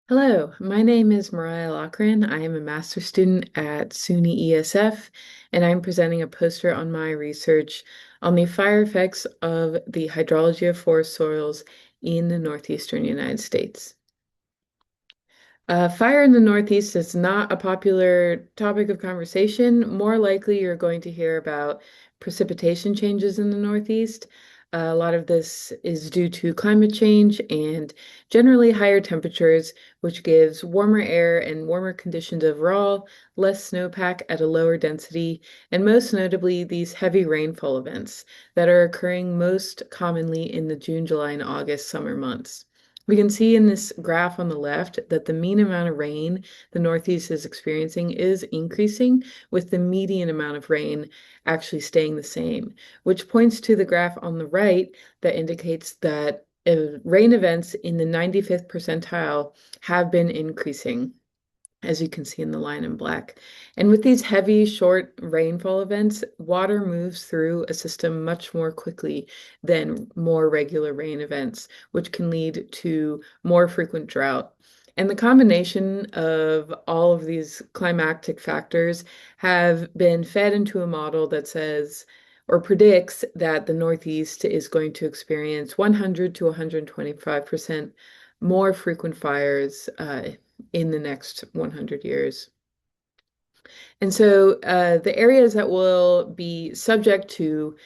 Hello, my name is Mariah Loughran. I am a master's student at SUNY ESF, and I'm presenting a poster on my research on the fire effects of the hydrology of forest soils in the northeastern United States. Fire in the Northeast is not a popular topic of conversation. More likely, you're going to hear about precipitation changes in the Northeast. A lot of this is due to climate change and generally higher temperatures, which gives warmer air and warmer conditions overall, less snowpack at a lower density, and most notably, these heavy rainfall events that are occurring most commonly in the June, July, and August summer months. We can see in this graph on the left that the mean amount of rain the Northeast is experiencing is increasing, with the median amount of rain actually staying the same, which points to the graph on the right that indicates that rain events in the 95th percentile have been increasing, as you can see in the line in black. And with these heavy, short rainfall events, water moves through a system much more quickly than more regular rain events, which can lead to more frequent drought. And the combination of all of these climatic factors have been fed into a model that says or predicts that the Northeast is going to experience 100 to 125% more frequent fires in the next 100 years. And so the areas that will be subject to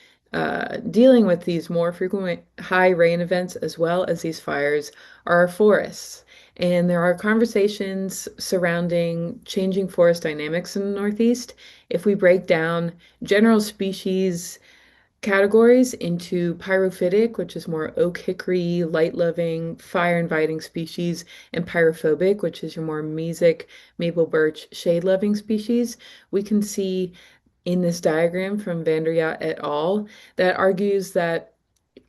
dealing with these more frequent high rain events as well as these fires are our forests. And there are conversations surrounding changing forest dynamics in the Northeast. If we break down general species categories into pyrophytic, which is more oak hickory, light-loving, fire-inviting species, and pyrophobic, which is your more mesic, maple birch, shade-loving species. We can see in this diagram from Vanderyacht et al. That argues that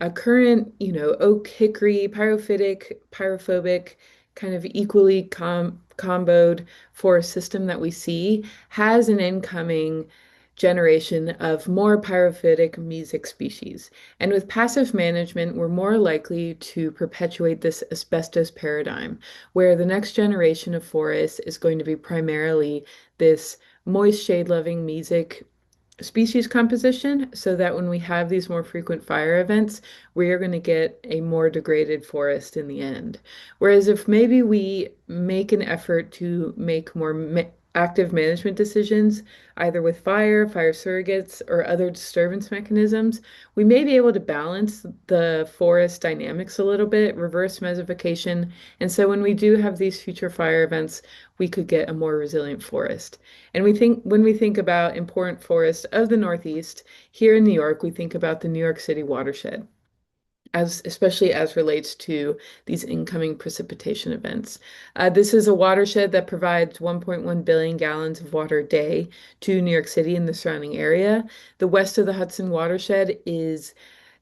a current, oak, hickory, pyrophytic, pyrophobic, kind of equally comboed forest system that we see has an incoming generation of more pyrophytic mesic species. And with passive management, we're more likely to perpetuate this asbestos paradigm, where the next generation of forests is going to be primarily this moist shade-loving mesic species composition, so that when we have these more frequent fire events, we are going to get a more degraded forest in the end. Whereas if maybe we make an effort to make more active management decisions, either with fire surrogates, or other disturbance mechanisms, we may be able to balance the forest dynamics a little bit, reverse mesification. And so when we do have these future fire events, we could get a more resilient forest. And when we think about important forests of the Northeast, here in New York, we think about the New York City watershed, especially as relates to these incoming precipitation events. This is a watershed that provides 1.1 billion gallons of water a day to New York City and the surrounding area. The west of the Hudson watershed is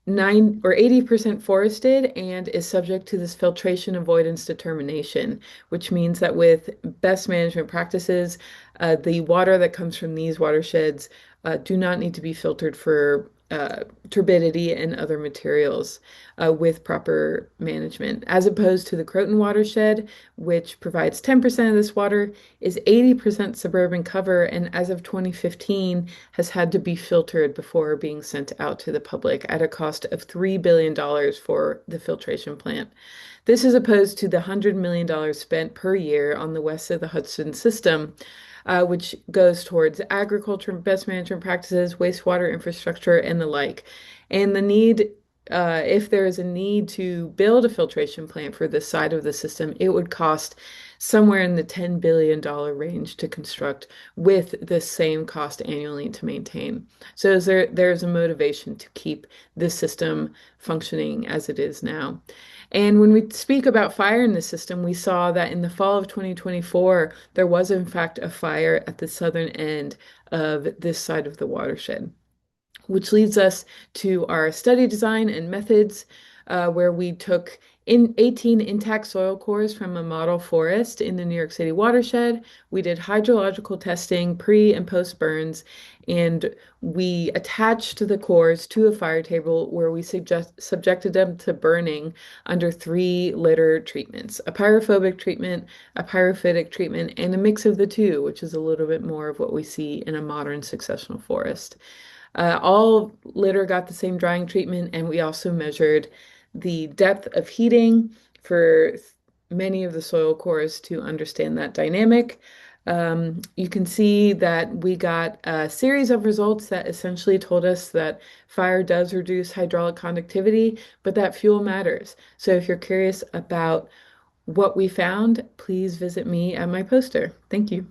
80% forested and is subject to this filtration avoidance determination, which means that with best management practices, the water that comes from these watersheds do not need to be filtered for turbidity and other materials with proper management, as opposed to the Croton watershed, which provides 10% of this water, is 80% suburban cover, and as of 2015 has had to be filtered before being sent out to the public at a cost of $3 billion for the filtration plant. This is opposed to the $100 million spent per year on the west of the Hudson system, which goes towards agriculture, best management practices, wastewater infrastructure, and the like. And if there is a need to build a filtration plant for this side of the system, it would cost somewhere in the $10 billion range to construct, with the same cost annually to maintain. So there's a motivation to keep this system functioning as it is now. And when we speak about fire in the system, we saw that in the fall of 2024, there was in fact a fire at the southern end of this side of the watershed, which leads us to our study design and methods, where we took In 18 intact soil cores from a model forest in the New York City watershed. We did hydrological testing pre and post burns, and we attached the cores to a fire table where we subjected them to burning under three litter treatments, a pyrophobic treatment, a pyrophytic treatment, and a mix of the two, which is a little bit more of what we see in a modern successional forest. All litter got the same drying treatment, and we also measured the depth of heating for many of the soil cores to understand that dynamic. You can see that we got a series of results that essentially told us that fire does reduce hydraulic conductivity, but that fuel matters. So if you're curious about what we found, please visit me at my poster. Thank you.